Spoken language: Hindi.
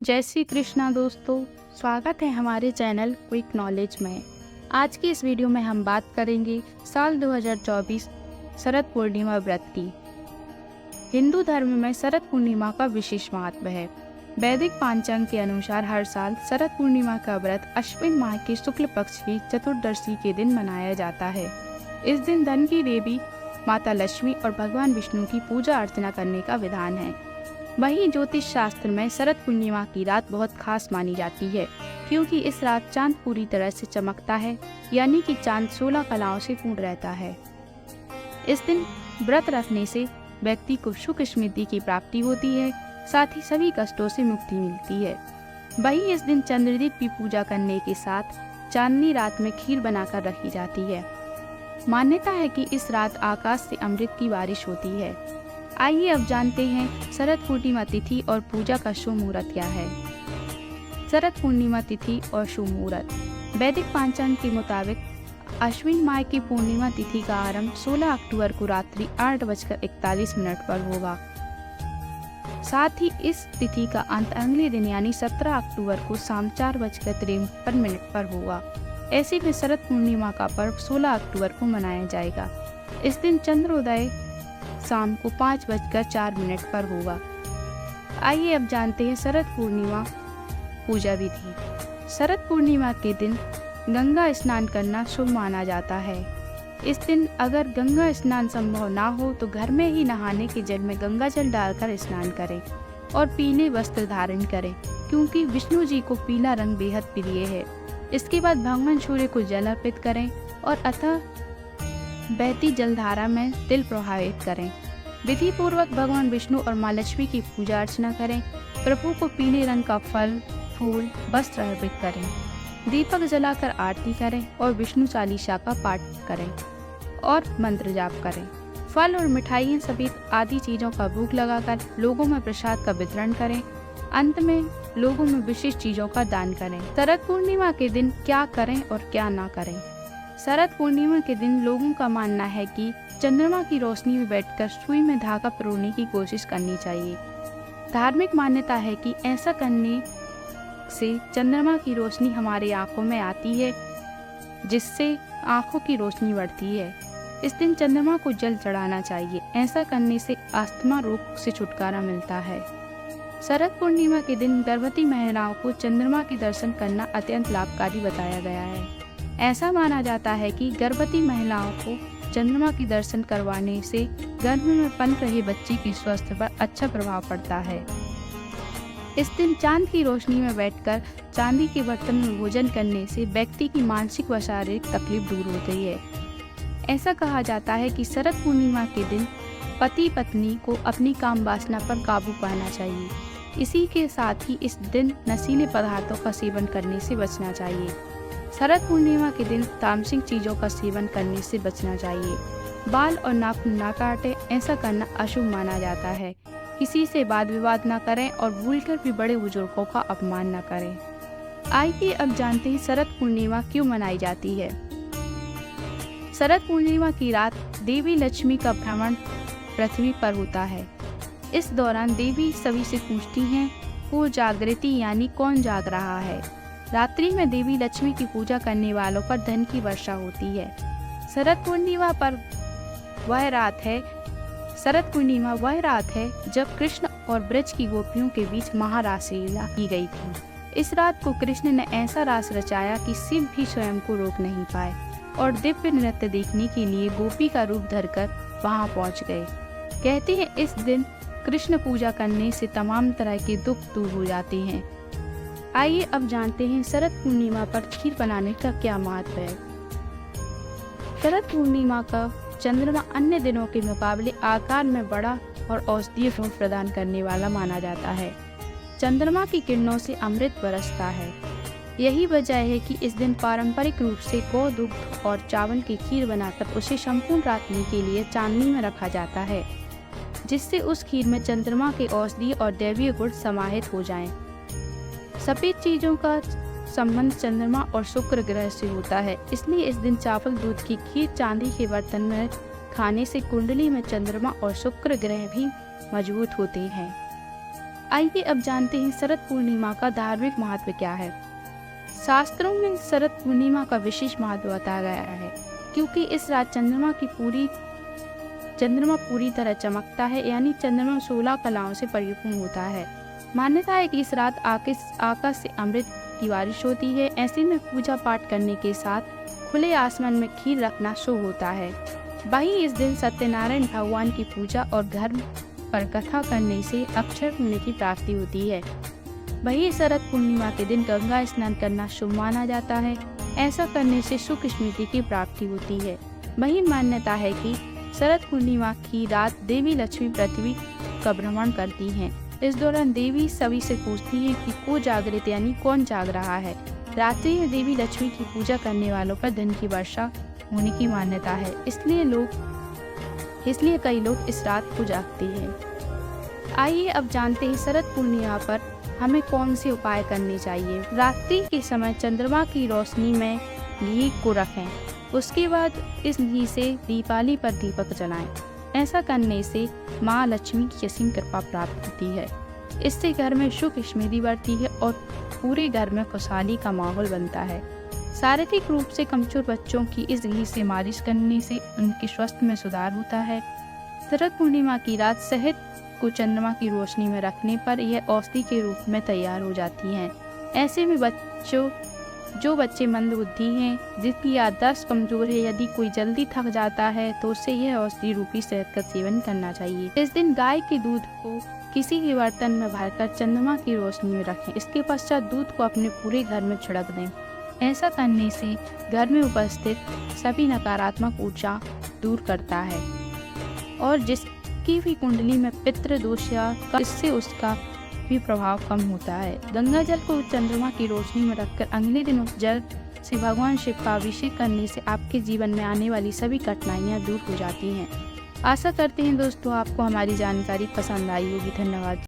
जय श्री कृष्णा दोस्तों, स्वागत है हमारे चैनल क्विक नॉलेज में। आज की इस वीडियो में हम बात करेंगे साल 2024 शरद पूर्णिमा व्रत की। हिंदू धर्म में शरद पूर्णिमा का विशेष महत्व है। वैदिक पांचांग के अनुसार हर साल शरद पूर्णिमा का व्रत अश्विन माह के शुक्ल पक्ष की चतुर्दशी के दिन मनाया जाता है। इस दिन धन की देवी माता लक्ष्मी और भगवान विष्णु की पूजा अर्चना करने का विधान है। वहीं ज्योतिष शास्त्र में शरद पूर्णिमा की रात बहुत खास मानी जाती है, क्योंकि इस रात चांद पूरी तरह से चमकता है, यानी कि चांद 16 कलाओं से पूर्ण रहता है। इस दिन व्रत रखने से व्यक्ति को सुख समृद्धि की प्राप्ति होती है, साथ ही सभी कष्टों से मुक्ति मिलती है। वहीं इस दिन चंद्रदीप की पूजा करने के साथ चांदनी रात में खीर बनाकर रखी जाती है। मान्यता है कि इस रात आकाश से अमृत की बारिश होती है। आइए अब जानते हैं शरद पूर्णिमा तिथि और पूजा का शुभ मुहूर्त क्या है। शरद पूर्णिमा तिथि और शुभ मुहूर्त। वैदिक पांचांग के मुताबिक अश्विन माह की पूर्णिमा तिथि का आरंभ 16 अक्टूबर को रात्रि 8:41 पर होगा। साथ ही इस तिथि का अंत अगले दिन यानी 17 अक्टूबर को शाम 4:53 पर होगा। ऐसे में शरद पूर्णिमा का पर्व 16 अक्टूबर को मनाया जाएगा। इस दिन चंद्रोदय शाम को 5:04 पर होगा। आइए अब जानते हैं शरद पूर्णिमा पूजा विधि। शरद पूर्णिमा के दिन गंगा स्नान करना शुभ माना जाता है। इस दिन अगर गंगा स्नान संभव ना हो तो घर में ही नहाने के जल में गंगा जल डालकर स्नान करें और पीले वस्त्र धारण करें, क्योंकि विष्णु जी को पीला रंग बेहद प्रिय है। इसके बाद भगवान सूर्य को जल अर्पित करें और अतः बहती जलधारा में तिल प्रवाहित करें। विधि पूर्वक भगवान विष्णु और माँ लक्ष्मी की पूजा अर्चना करें। प्रभु को पीले रंग का फल, फूल, वस्त्र अर्पित करें। दीपक जलाकर आरती करें और विष्णु चालीसा का पाठ करें और मंत्र जाप करें। फल और मिठाइयाँ समेत आदि चीजों का भोग लगाकर लोगों में प्रसाद का वितरण करें। अंत में लोगों में विशेष चीजों का दान करें। शरद पूर्णिमा के दिन क्या करें और क्या ना करें। शरद पूर्णिमा के दिन लोगों का मानना है कि चंद्रमा की रोशनी में बैठकर सुई में धागा पिरोने की कोशिश करनी चाहिए। धार्मिक मान्यता है कि ऐसा करने से चंद्रमा की रोशनी हमारे आंखों में आती है, जिससे आंखों की रोशनी बढ़ती है। इस दिन चंद्रमा को जल चढ़ाना चाहिए। ऐसा करने से अस्थमा रोग से छुटकारा मिलता है। शरद पूर्णिमा के दिन गर्भवती महिलाओं को चंद्रमा के दर्शन करना अत्यंत लाभकारी बताया गया है। ऐसा माना जाता है कि गर्भवती महिलाओं को चंद्रमा के दर्शन करवाने से गर्भ में पनप रहे बच्चे के स्वास्थ्य पर अच्छा प्रभाव पड़ता है। इस दिन चांद की रोशनी में बैठकर चांदी के बर्तन में भोजन करने से व्यक्ति की मानसिक व शारीरिक तकलीफ दूर होती है। ऐसा कहा जाता है कि शरद पूर्णिमा के दिन पति पत्नी को अपनी काम वासना पर काबू पाना चाहिए। इसी के साथ ही इस दिन नशीले पदार्थों का सेवन करने से बचना चाहिए। शरद पूर्णिमा के दिन तामसिक चीजों का सेवन करने से बचना चाहिए। बाल और नाखून ना काटें, ऐसा करना अशुभ माना जाता है। किसी से वाद विवाद ना करें और भूलकर भी बड़े बुजुर्गों का अपमान न करें। आइए अब जानते हैं शरद पूर्णिमा क्यों मनाई जाती है। शरद पूर्णिमा की रात देवी लक्ष्मी का भ्रमण पृथ्वी पर होता है। इस दौरान देवी सभी से पूछती हैं, को जागृति यानी कौन जाग रहा है। रात्रि में देवी लक्ष्मी की पूजा करने वालों पर धन की वर्षा होती है। शरद पूर्णिमा वह रात है जब कृष्ण और ब्रज की गोपियों के बीच महारासलीला की गई थी। इस रात को कृष्ण ने ऐसा रास रचाया कि शिव भी स्वयं को रोक नहीं पाए और दिव्य नृत्य देखने के लिए गोपी का रूप धरकर वहां पहुंच गए। कहते हैं इस दिन कृष्ण पूजा करने से तमाम तरह के दुख दूर हो जाते हैं। आइए अब जानते हैं शरद पूर्णिमा पर खीर बनाने का क्या महत्व है। शरद पूर्णिमा का चंद्रमा अन्य दिनों के मुकाबले आकार में बड़ा और औषधीय गुण प्रदान करने वाला माना जाता है। चंद्रमा की किरणों से अमृत बरसता है। यही वजह है कि इस दिन पारंपरिक रूप से गौ दुग्ध और चावल की खीर बनाकर उसे संपूर्ण रात्रि के लिए चांदनी में रखा जाता है, जिससे उस खीर में चंद्रमा के औषधीय और दैवीय गुण समाहित हो जाएं। सफेद चीजों का संबंध चंद्रमा और शुक्र ग्रह से होता है, इसलिए इस दिन चावल दूध की खीर चांदी के बर्तन में खाने से कुंडली में चंद्रमा और शुक्र ग्रह भी मजबूत होते हैं। आइए अब जानते हैं शरद पूर्णिमा का धार्मिक महत्व क्या है। शास्त्रों में शरद पूर्णिमा का विशेष महत्व बताया गया है, क्योंकि इस रात चंद्रमा पूरी तरह चमकता है, यानी चंद्रमा 16 कलाओं से परिपूर्ण होता है। मान्यता है कि इस रात आकाश से अमृत की बारिश होती है। ऐसे में पूजा पाठ करने के साथ खुले आसमान में खीर रखना शुभ होता है। वहीं इस दिन सत्यनारायण भगवान की पूजा और घर पर कथा करने से अक्षय पुण्य की प्राप्ति होती है। वहीं शरद पूर्णिमा के दिन गंगा स्नान करना शुभ माना जाता है। ऐसा करने से सुख स्मृति की प्राप्ति होती है। वहीं मान्यता है कि शरद पूर्णिमा की रात देवी लक्ष्मी पृथ्वी का भ्रमण करती हैं। इस दौरान देवी सभी से पूछती है कि को जागृत यानी कौन जाग रहा है। रात्रि में देवी लक्ष्मी की पूजा करने वालों पर धन की वर्षा होने की मान्यता है। इसलिए कई लोग इस रात को जागते हैं। आइए अब जानते हैं शरद पूर्णिमा पर हमें कौन से उपाय करने चाहिए। रात्रि के समय चंद्रमा की रोशनी में घी को रखें। उसके बाद इस घी से दीपावली पर दीपक जलाएं। ऐसा करने से माँ लक्ष्मी की असीम कृपा प्राप्त होती है। इससे घर में सुख समृद्धि बढ़ती है और पूरे घर में खुशहाली का माहौल बनता है। शारीरिक रूप से कमजोर बच्चों की इस घी से मालिश करने से उनके स्वास्थ्य में सुधार होता है। शरद पूर्णिमा की रात शहद को चंद्रमा की रोशनी में रखने पर यह औषधि के रूप में तैयार हो जाती है। ऐसे में जो बच्चे मंदबुद्धि हैं, जिसकी याददाश्त कमजोर है, यदि कोई जल्दी थक जाता है तो उसे यह औषधि रूपी शहद का सेवन करना चाहिए। इस दिन गाय के दूध को किसी भी बर्तन में भरकर चंद्रमा की रोशनी में रखें। इसके पश्चात दूध को अपने पूरे घर में छिड़क दें। ऐसा करने से घर में उपस्थित सभी नकारात्मक ऊर्जा दूर करता है और जिसकी भी कुंडली में पितृ दोष या इससे उसका भी प्रभाव कम होता है। गंगा जल को चंद्रमा की रोशनी में रखकर अगले दिन उस जल से भगवान शिव का अभिषेक करने से आपके जीवन में आने वाली सभी कठिनाइयां दूर हो जाती हैं। आशा करते हैं दोस्तों आपको हमारी जानकारी पसंद आई होगी। धन्यवाद।